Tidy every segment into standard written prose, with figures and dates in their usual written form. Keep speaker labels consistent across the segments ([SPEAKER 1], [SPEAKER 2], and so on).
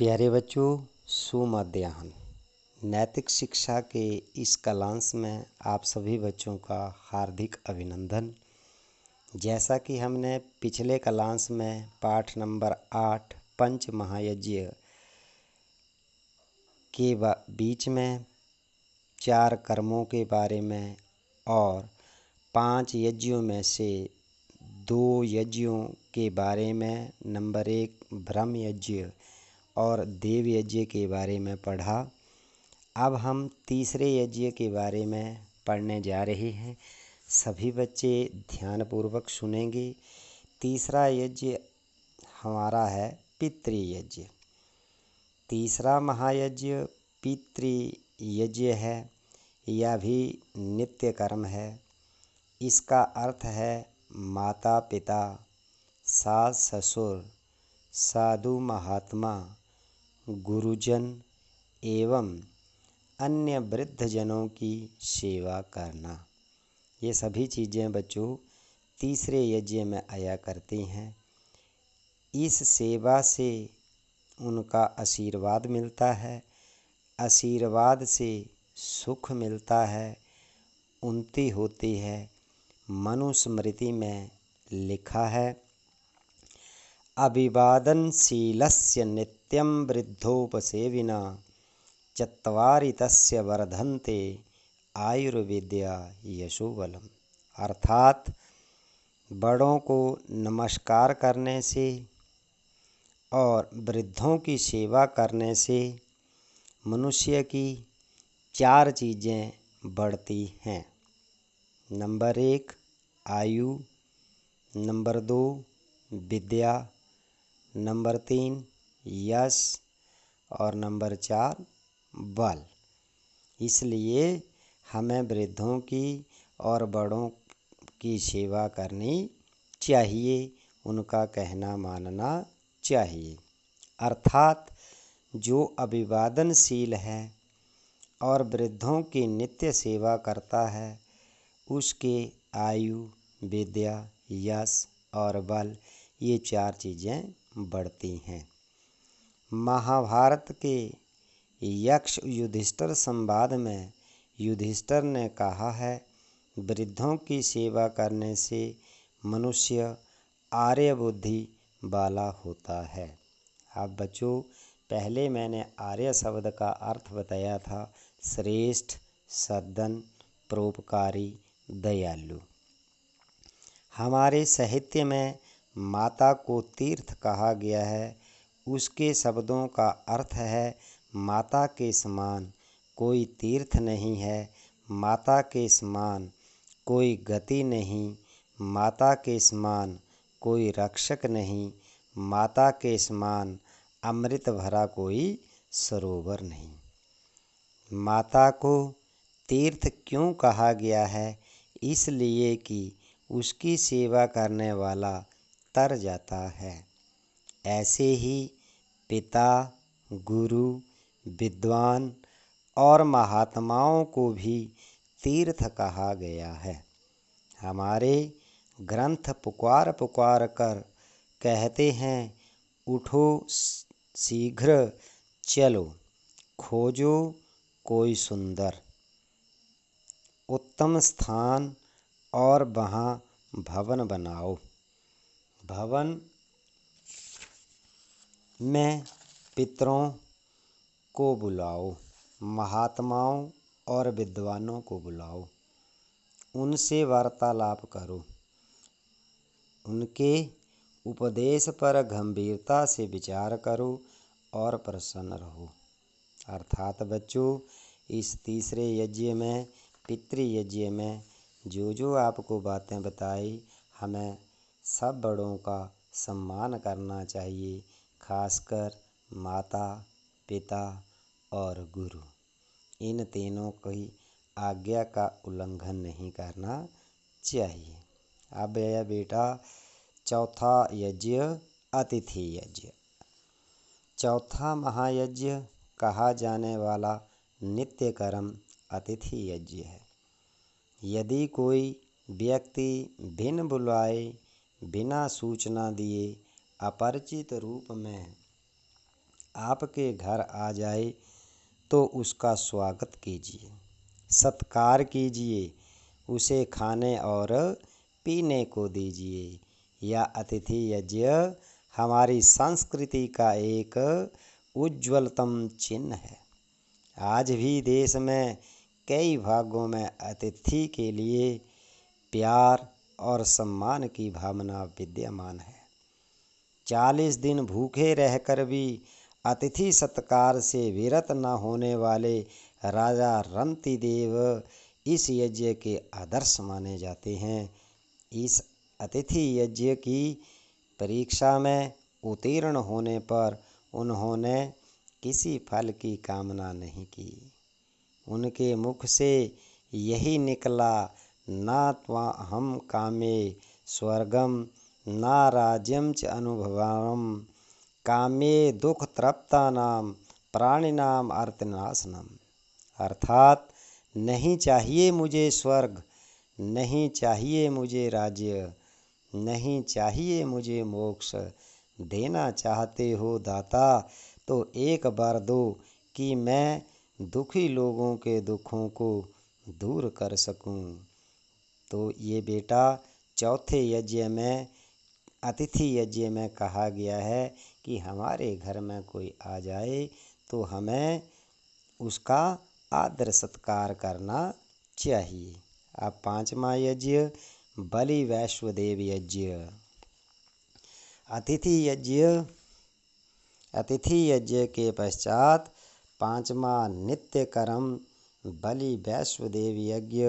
[SPEAKER 1] प्यारे बच्चों, सुमध्याह्न। नैतिक शिक्षा के इस कलांश में आप सभी बच्चों का हार्दिक अभिनंदन। जैसा कि हमने पिछले कलांश में पाठ नंबर 8 पंच महायज्ञ के बीच में 4 कर्मों के बारे में और 5 यज्ञों में से 2 यज्ञों के बारे में, नंबर 1 ब्रह्म यज्ञ और देव यज्ञ के बारे में पढ़ा। अब हम तीसरे यज्ञ के बारे में पढ़ने जा रहे हैं। सभी बच्चे ध्यानपूर्वक सुनेंगे। तीसरा यज्ञ हमारा है पितृयज्ञ। तीसरा महायज्ञ पितृयज्ञ है। यह भी नित्य कर्म है। इसका अर्थ है माता पिता, सास ससुर, साधु महात्मा, गुरुजन एवं अन्य वृद्धजनों की सेवा करना। ये सभी चीज़ें बच्चों तीसरे यज्ञ में आया करती हैं। इस सेवा से उनका आशीर्वाद मिलता है, आशीर्वाद से सुख मिलता है, उन्नति होती है। मनुस्मृति में लिखा है, अभिवादनशीलस्य नित्यं वृद्धोपसेविना चत्वारि तस्य वर्धन्ते आयुर्विद्या यशोबलम। अर्थात बड़ों को नमस्कार करने से और वृद्धों की सेवा करने से मनुष्य की 4 चीज़ें बढ़ती हैं। नंबर 1 आयु, नंबर 2 विद्या, नंबर 3 यश और नंबर 4 बल। इसलिए हमें वृद्धों की और बड़ों की सेवा करनी चाहिए, उनका कहना मानना चाहिए। अर्थात जो अभिवादनशील है और वृद्धों की नित्य सेवा करता है, उसके आयु, विद्या, यश और बल ये 4 चीज़ें बढ़ती हैं। महाभारत के यक्ष युधिष्ठिर संवाद में युधिष्ठिर ने कहा है, वृद्धों की सेवा करने से मनुष्य आर्य बुद्धि वाला होता है। अब बच्चों, पहले मैंने आर्य शब्द का अर्थ बताया था, श्रेष्ठ, सज्जन, परोपकारी, दयालु। हमारे साहित्य में माता को तीर्थ कहा गया है। उसके शब्दों का अर्थ है, माता के समान कोई तीर्थ नहीं है, माता के समान कोई गति नहीं, माता के समान कोई रक्षक नहीं, माता के समान अमृत भरा कोई सरोवर नहीं। माता को तीर्थ क्यों कहा गया है? इसलिए कि उसकी सेवा करने वाला तर जाता है। ऐसे ही पिता, गुरु, विद्वान और महात्माओं को भी तीर्थ कहा गया है। हमारे ग्रंथ पुकार पुकार कर कहते हैं, उठो शीघ्र चलो, खोजो कोई सुंदर उत्तम स्थान और वहाँ भवन बनाओ। भवन में पितरों को बुलाओ, महात्माओं और विद्वानों को बुलाओ, उनसे वार्तालाप करो, उनके उपदेश पर गंभीरता से विचार करो और प्रसन्न रहो। अर्थात बच्चों, इस तीसरे यज्ञ में, पितृयज्ञ में जो आपको बातें बताई, हमें सब बड़ों का सम्मान करना चाहिए, खासकर माता, पिता और गुरु। इन तीनों की आज्ञा का उल्लंघन नहीं करना चाहिए। अब यह बेटा चौथा यज्ञ अतिथि यज्ञ। चौथा महायज्ञ कहा जाने वाला नित्य कर्म अतिथि यज्ञ है। यदि कोई व्यक्ति बिन बुलाए, बिना सूचना दिए, अपरिचित रूप में आपके घर आ जाए तो उसका स्वागत कीजिए, सत्कार कीजिए, उसे खाने और पीने को दीजिए। यह अतिथि यज्ञ हमारी संस्कृति का एक उज्ज्वलतम चिन्ह है। आज भी देश में कई भागों में अतिथि के लिए प्यार और सम्मान की भावना विद्यमान है। 40 दिन भूखे रहकर भी अतिथि सत्कार से विरत न होने वाले राजा रंतिदेव इस यज्ञ के आदर्श माने जाते हैं। इस अतिथि यज्ञ की परीक्षा में उत्तीर्ण होने पर उन्होंने किसी फल की कामना नहीं की। उनके मुख से यही निकला, ना त्वाहम कामे स्वर्गम ना राज्यम च अनुभवम कामे दुख तृप्तानाम प्राणिनाम अर्थनाशनम। अर्थात नहीं चाहिए मुझे स्वर्ग, नहीं चाहिए मुझे राज्य, नहीं चाहिए मुझे मोक्ष। देना चाहते हो दाता तो एक बार दो कि मैं दुखी लोगों के दुखों को दूर कर सकूं। तो ये बेटा चौथे यज्ञ में, अतिथि यज्ञ में कहा गया है कि हमारे घर में कोई आ जाए तो हमें उसका आदर सत्कार करना चाहिए। अब पांचवा यज्ञ बलि वैश्वदेव यज्ञ। अतिथि यज्ञ के पश्चात पांचवा नित्य कर्म बलि वैश्वदेव यज्ञ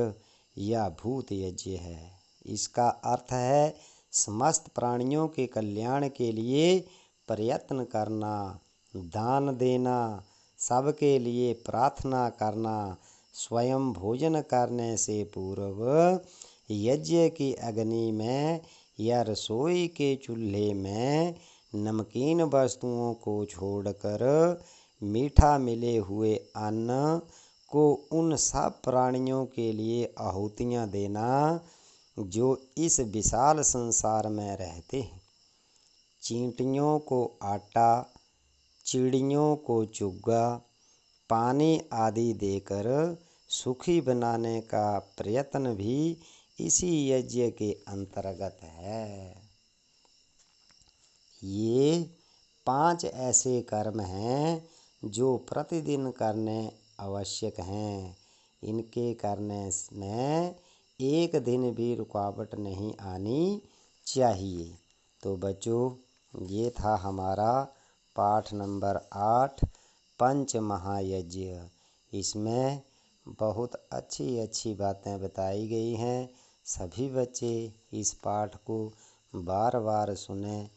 [SPEAKER 1] या भूत यज्ञ है। इसका अर्थ है समस्त प्राणियों के कल्याण के लिए प्रयत्न करना, दान देना, सबके लिए प्रार्थना करना, स्वयं भोजन करने से पूर्व यज्ञ की अग्नि में या रसोई के चूल्हे में नमकीन वस्तुओं को छोड़कर मीठा मिले हुए अन्न को उन सब प्राणियों के लिए आहुतियाँ देना जो इस विशाल संसार में रहते हैं। चींटियों को आटा, चिड़ियों को चुग्गा, पानी आदि देकर सुखी बनाने का प्रयत्न भी इसी यज्ञ के अंतर्गत है। ये 5 ऐसे कर्म हैं जो प्रतिदिन करने आवश्यक हैं। इनके करने में एक दिन भी रुकावट नहीं आनी चाहिए। तो बच्चों, ये था हमारा पाठ नंबर 8 पंच महायज्ञ। इसमें बहुत अच्छी अच्छी बातें बताई गई हैं। सभी बच्चे इस पाठ को बार बार सुनें,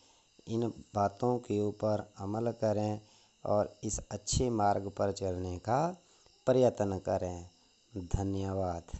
[SPEAKER 1] इन बातों के ऊपर अमल करें और इस अच्छे मार्ग पर चलने का प्रयत्न करें। धन्यवाद।